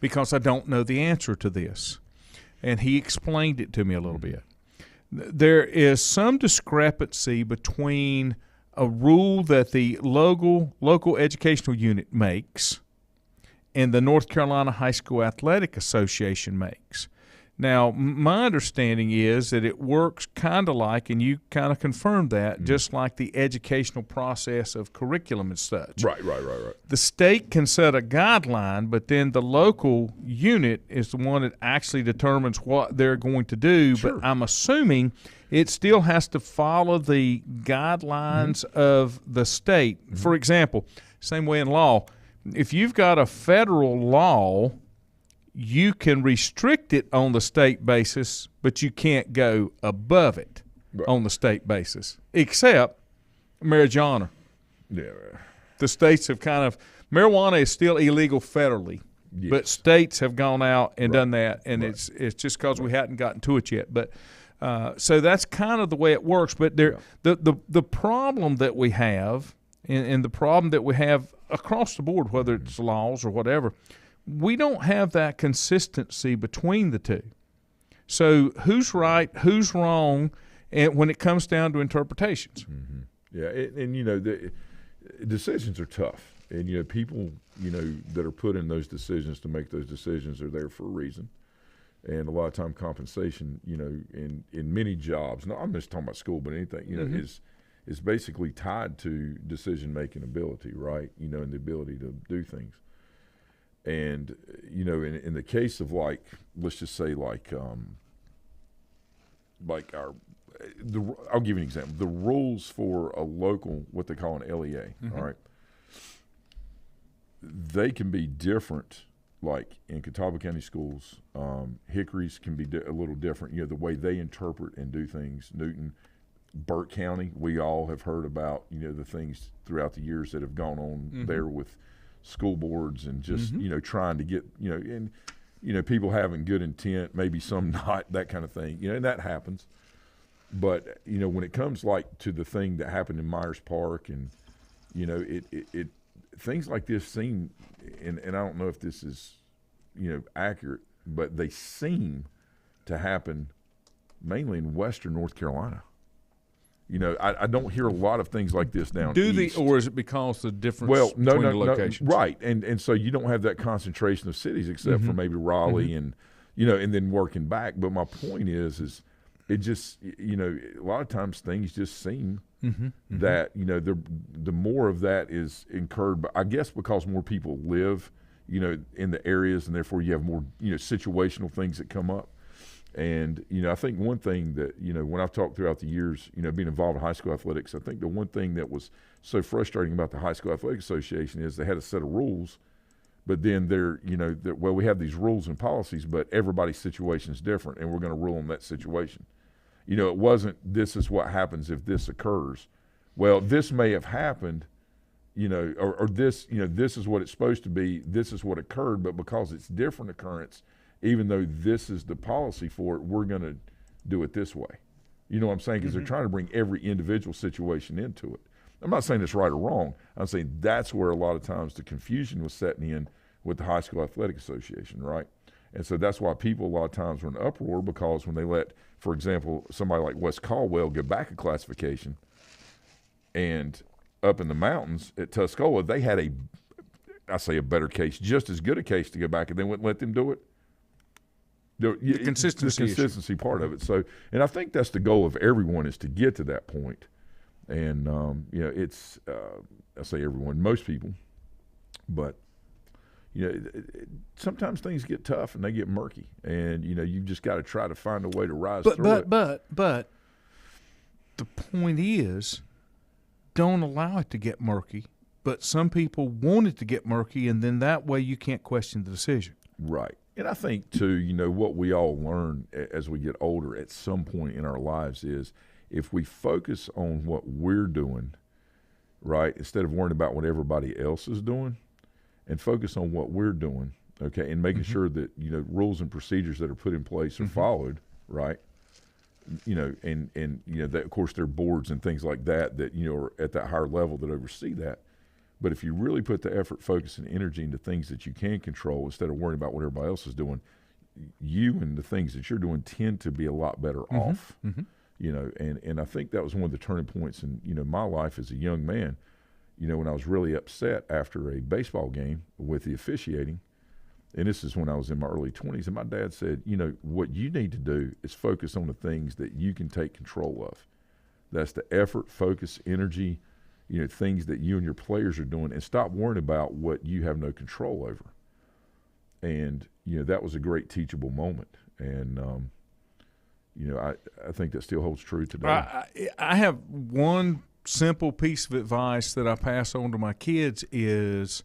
S1: because I don't know the answer to this. And he explained it to me a little bit. There is some discrepancy between a rule that the local educational unit makes and the North Carolina High School Athletic Association makes. Now, my understanding is that it works kind of like, and you kind of confirmed that, just like the educational process of curriculum and such.
S2: Right.
S1: The state can set a guideline, but then the local unit is the one that actually determines what they're going to do. Sure. But I'm assuming it still has to follow the guidelines of the state. For example, same way in law, if you've got a federal law, you can restrict it on the state basis, but you can't go above it. on the state basis, except marijuana.
S2: Yeah.
S1: The states have marijuana is still illegal federally,
S2: Yes.
S1: but states have gone out and done that, and it's just because we hadn't gotten to it yet. But so that's kind of the way it works. But the problem that we have, and the problem that we have across the board, whether it's laws or whatever, we don't have that consistency between the two. So who's right, who's wrong, and when it comes down to interpretations.
S2: Mm-hmm. Yeah, and the decisions are tough, and people that are put in those decisions to make those decisions are there for a reason, and a lot of time compensation, in many jobs. No, I'm just talking about school, but anything, is basically tied to decision making ability, right? And the ability to do things. And in the case of let's just say I'll give you an example. The rules for a local, what they call an LEA, all right, they can be different. Like in Catawba County schools, Hickory's can be a little different. The way they interpret and do things. Newton, Burke County, we all have heard about the things throughout the years that have gone on there with school boards and just trying to get and people having good intent, maybe some not, that kind of thing. And that happens. But when it comes to the thing that happened in Myers Park, and it things like this seem, and I don't know if this is accurate, but they seem to happen mainly in Western North Carolina. I don't hear a lot of things like this down east.
S1: Or is it because the difference between the locations?
S2: No, right, and so you don't have that concentration of cities except for maybe Raleigh and and then working back. But my point is it just a lot of times things just seem that the more of that is incurred, but I guess because more people live in the areas, and therefore you have more situational things that come up. And I think one thing that when I've talked throughout the years being involved in high school athletics, I think the one thing that was so frustrating about the High School Athletic Association is they had a set of rules, but then we have these rules and policies, but everybody's situation is different, and we're going to rule on that situation. It wasn't, this is what happens if this occurs. Well, this may have happened, or this, this is what it's supposed to be, this is what occurred, but because it's different occurrence, even though this is the policy for it, we're going to do it this way. You know what I'm saying? Because they're trying to bring every individual situation into it. I'm not saying it's right or wrong. I'm saying that's where a lot of times the confusion was setting in with the High School Athletic Association, right? And so that's why people a lot of times were in uproar, because when they let, for example, somebody like West Caldwell get back a classification, and up in the mountains at Tuscola, they had a better case, just as good a case to go back, and they wouldn't let them do it. The consistency part of it. So, and I think that's the goal of everyone, is to get to that point. And it's I say everyone, most people, but sometimes things get tough and they get murky, and you've just got to try to find a way to rise through it. But
S1: the point is, don't allow it to get murky. But some people want it to get murky, and then that way you can't question the decision.
S2: Right. And I think, too, what we all learn as we get older at some point in our lives is, if we focus on what we're doing, right, instead of worrying about what everybody else is doing, and focus on what we're doing, okay, and making sure that, rules and procedures that are put in place are followed, right, and that, of course, there are boards and things like that are at that higher level that oversee that. But if you really put the effort, focus, and energy into things that you can control, instead of worrying about what everybody else is doing, you and the things that you're doing tend to be a lot better off. And I think that was one of the turning points in my life as a young man. When I was really upset after a baseball game with the officiating, and this is when I was in my early 20s, and my dad said, what you need to do is focus on the things that you can take control of. That's the effort, focus, energy, things that you and your players are doing, and stop worrying about what you have no control over. And, that was a great teachable moment. And, I think that still holds true today.
S1: I have one simple piece of advice that I pass on to my kids is,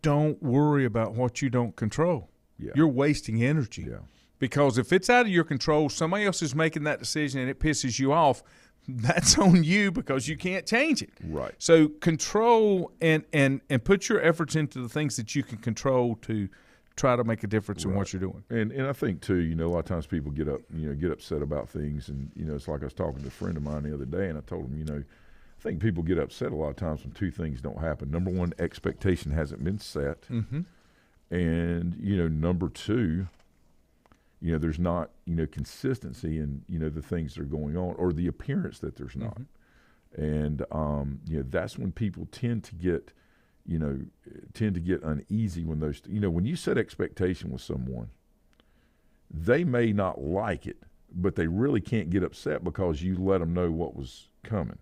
S1: don't worry about what you don't control.
S2: Yeah.
S1: You're wasting energy.
S2: Yeah.
S1: Because if it's out of your control, somebody else is making that decision and it pisses you off, that's on you because you can't change it.
S2: Right.
S1: So control and put your efforts into the things that you can control to try to make a difference in what you're doing.
S2: And I think too, a lot of times people get upset about things, and it's like I was talking to a friend of mine the other day, and I told him, I think people get upset a lot of times when two things don't happen. Number one, expectation hasn't been set, and number two, there's not consistency in the things that are going on, or the appearance that there's not, and that's when people tend to get uneasy when those when you set expectation with someone, they may not like it, but they really can't get upset because you let them know what was coming.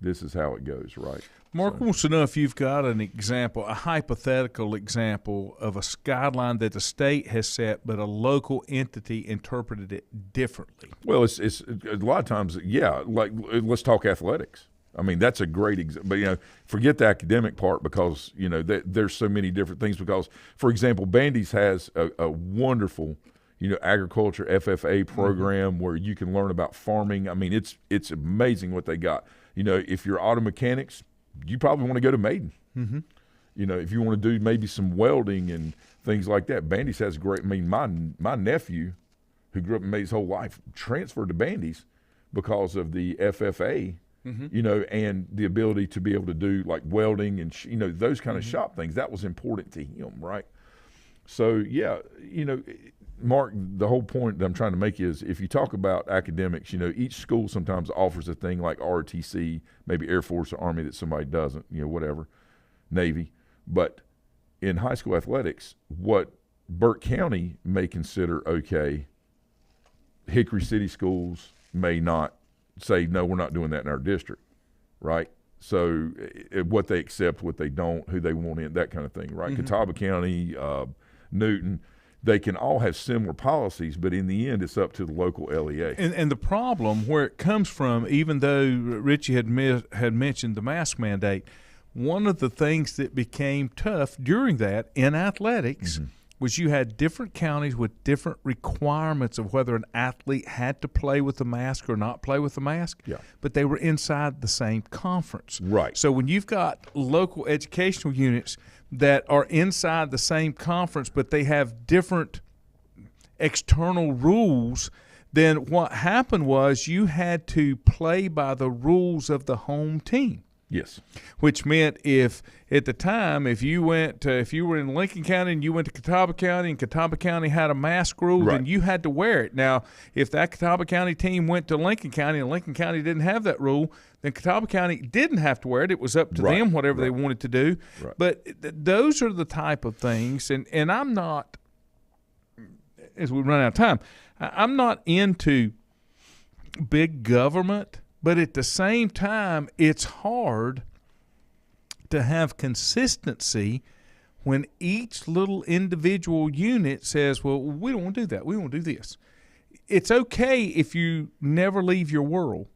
S2: This is how it goes, right?
S1: Mark wants to know if you've got an example, a hypothetical example of a guideline that the state has set, but a local entity interpreted it differently.
S2: Well, it's a lot of times, like let's talk athletics. I mean, that's a great example. But, forget the academic part because, there's so many different things. Because, for example, Bandy's has a wonderful, agriculture FFA program where you can learn about farming. I mean, it's amazing what they got. If you're auto mechanics, you probably want to go to Maiden. If you want to do maybe some welding and things like that, Bandy's has great. I mean, my nephew, who grew up in Maid's whole life, transferred to Bandy's because of the FFA. And the ability to be able to do like welding and, those kind of shop things. That was important to him, right? So, Mark, the whole point that I'm trying to make is if you talk about academics, each school sometimes offers a thing like ROTC, maybe Air Force or Army that somebody doesn't, whatever, Navy. But in high school athletics, what Burke County may consider okay, Hickory City schools may not say, no, we're not doing that in our district, right? So what they accept, what they don't, who they want in, that kind of thing, right? Catawba County, Newton, they can all have similar policies, but in the end, it's up to the local LEA.
S1: And the problem where it comes from, even though Richie had mentioned the mask mandate, one of the things that became tough during that in athletics was you had different counties with different requirements of whether an athlete had to play with the mask or not play with the mask, but they were inside the same conference.
S2: Right.
S1: So when you've got local educational units that are inside the same conference but they have different external rules, then what happened was you had to play by the rules of the home team.
S2: Yes.
S1: Which meant if at the time, if you were in Lincoln County and you went to Catawba County and Catawba County had a mask rule, then you had to wear it. Now, if that Catawba County team went to Lincoln County and Lincoln County didn't have that rule, then Catawba County didn't have to wear it. It was up to them, whatever they wanted to do.
S2: Right.
S1: But those are the type of things, and I'm not, as we run out of time, I'm not into big government. But at the same time, it's hard to have consistency when each little individual unit says, well, we don't want to do that. We want to do this. It's okay if you never leave your world.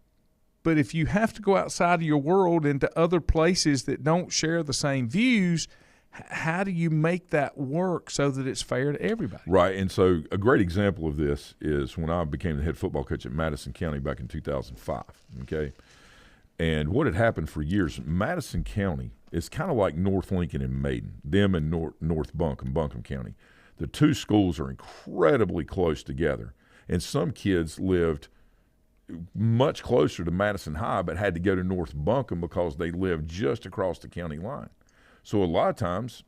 S1: But if you have to go outside of your world into other places that don't share the same views, how do you make that work so that it's fair to everybody?
S2: Right, and so a great example of this is when I became the head football coach at Madison County back in 2005, okay? And what had happened for years, Madison County is kind of like North Lincoln and Maiden, them and North Buncombe County. The two schools are incredibly close together, and some kids lived much closer to Madison High but had to go to North Buncombe because they lived just across the county line. So a lot of times,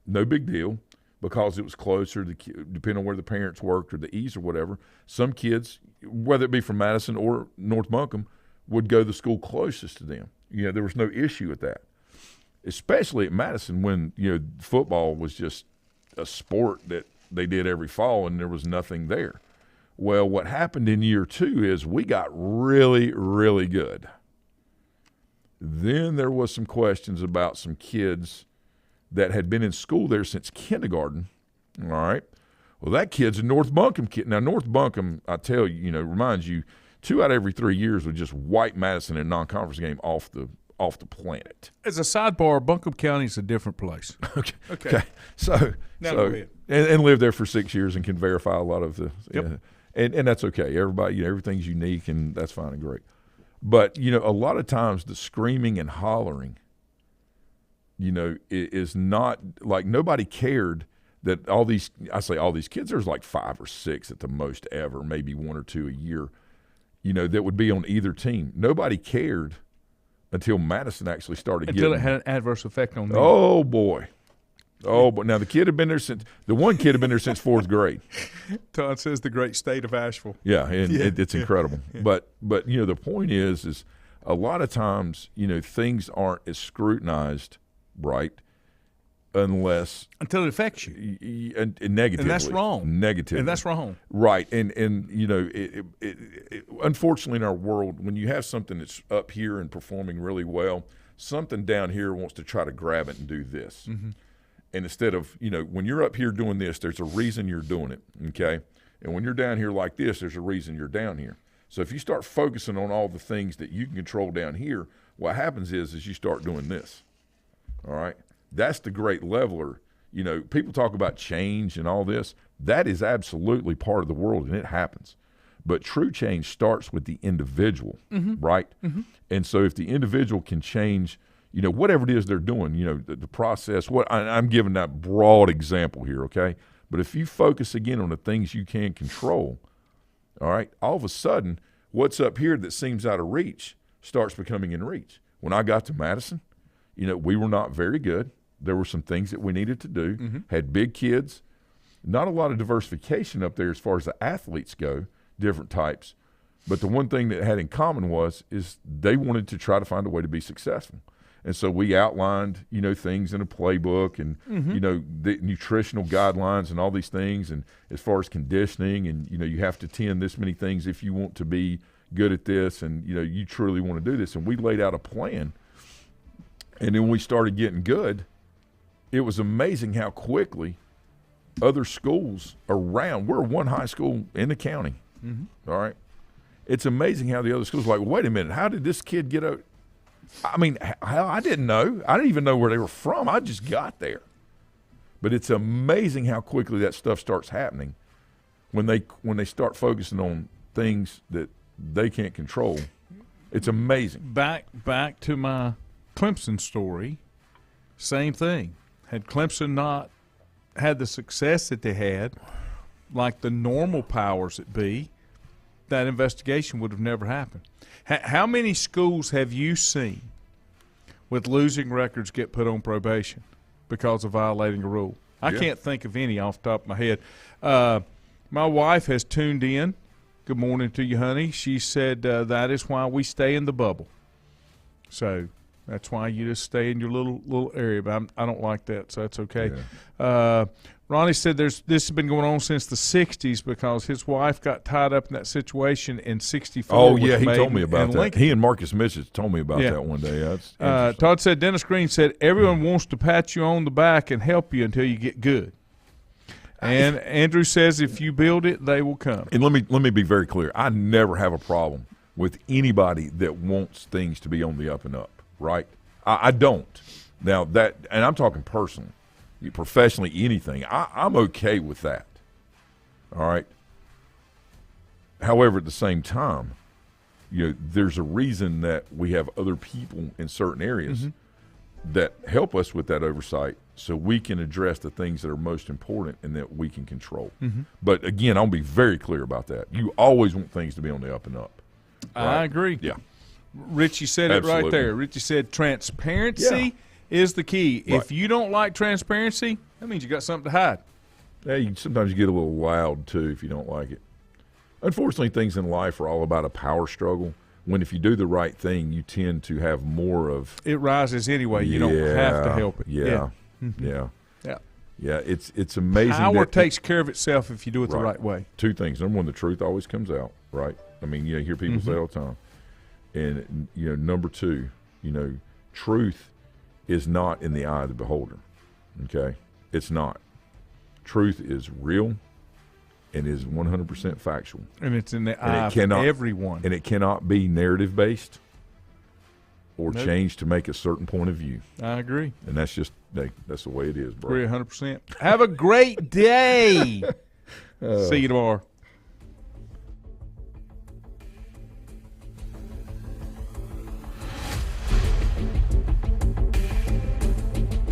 S2: no big deal because it was closer, depending on where the parents worked or the ease or whatever. Some kids, whether it be from Madison or North Buncombe, would go to the school closest to them. There was no issue with that, especially at Madison when, football was just a sport that they did every fall and there was nothing there. Well, what happened in year 2 is we got really, really good. Then there was some questions about some kids that had been in school there since kindergarten. All right. Well, that kid's a North Buncombe kid. Now, North Buncombe, I tell you, reminds you, 2 out of every 3 years would just wipe Madison in a non-conference game off off the planet.
S1: As a sidebar, Buncombe County is a different place.
S2: Okay. So
S1: Go ahead.
S2: And lived there for 6 years and can verify a lot of the
S1: Yep.
S2: and that's okay. Everybody, everything's unique, and that's fine and great. But a lot of times the screaming and hollering, is not like nobody cared that all these kids. There's like 5 or 6 at the most ever, maybe 1 or 2 a year. That would be on either team. Nobody cared until Madison actually started
S1: Until
S2: getting.
S1: it had an adverse effect on them.
S2: Oh boy. But now the one kid had been there since 4th grade.
S1: Todd says the great state of Asheville.
S2: Yeah, and it's incredible. Yeah. But the point is a lot of times things aren't as scrutinized, right? Until
S1: it affects you,
S2: and negatively,
S1: and that's wrong.
S2: Negatively,
S1: and that's wrong.
S2: Right, and unfortunately in our world, when you have something that's up here and performing really well, something down here wants to try to grab it and do this. Mm-hmm. And instead of, when you're up here doing this, there's a reason you're doing it, okay? And when you're down here like this, there's a reason you're down here. So if you start focusing on all the things that you can control down here, what happens is you start doing this, all right? That's the great leveler. People talk about change and all this. That is absolutely part of the world, and it happens. But true change starts with the individual, mm-hmm. right? Mm-hmm. And so if the individual can change – whatever it is they're doing, the process, I'm giving that broad example here, okay? But if you focus again on the things you can control, all right, all of a sudden, what's up here that seems out of reach starts becoming in reach. When I got to Madison, we were not very good. There were some things that we needed to do, mm-hmm. had big kids, not a lot of diversification up there as far as the athletes go, different types. But the one thing that it had in common is they wanted to try to find a way to be successful. And so we outlined, things in a playbook and, mm-hmm. The nutritional guidelines and all these things. And as far as conditioning and, you have to attend this many things if you want to be good at this and, you truly want to do this. And we laid out a plan. And then when we started getting good, it was amazing how quickly other schools around, we're one high school in the county, mm-hmm. all right? It's amazing how the other schools are like, wait a minute, how did this kid get out? I mean, hell, I didn't know. I didn't even know where they were from. I just got there. But it's amazing how quickly that stuff starts happening when they start focusing on things that they can't control. It's amazing.
S1: Back to my Clemson story, same thing. Had Clemson not had the success that they had, like the normal powers that be, that investigation would have never happened. How many schools have you seen with losing records get put on probation because of violating a rule? I can't think of any off the top of my head. My wife has tuned in. Good morning to you, honey. She said that is why we stay in the bubble. So that's why you just stay in your little area. But I don't like that, so that's okay. Yeah. Ronnie said this has been going on since the 60s because his wife got tied up in that situation in 64.
S2: Oh, yeah, he told me about that. Lincoln. He and Marcus Mitchell told me about that one day.
S1: Todd said, Dennis Green said, everyone wants to pat you on the back and help you until you get good. And Andrew says if you build it, they will come.
S2: And let me be very clear. I never have a problem with anybody that wants things to be on the up and up, right? I don't. Now, and I'm talking personally. Professionally, anything, I'm okay with that. All right. However, at the same time, there's a reason that we have other people in certain areas mm-hmm. that help us with that oversight, so we can address the things that are most important and that we can control. Mm-hmm. But again, I'll be very clear about that. You always want things to be on the up and up. Right?
S1: I agree.
S2: Yeah.
S1: Richie said Absolutely. It right there. Richie said transparency is the key. Right. If you don't like transparency, that means you got something to hide.
S2: Yeah, sometimes you get a little loud, too, if you don't like it. Unfortunately, things in life are all about a power struggle, when if you do the right thing, you tend to have more of –
S1: it rises anyway. You don't have to help it.
S2: Yeah.
S1: Mm-hmm.
S2: Yeah, it's amazing.
S1: Power takes care of itself if you do it the right way.
S2: Two things. Number one, the truth always comes out, right? I mean, you hear people mm-hmm. say it all the time. And, number two, truth is not in the eye of the beholder, okay? It's not. Truth is real and is 100% factual.
S1: And it's in the eye of everyone.
S2: And it cannot be narrative-based. or change to make a certain point of view.
S1: I agree.
S2: And that's just that's the way it is, bro.
S1: Agree 100%. Have a great day. See you tomorrow.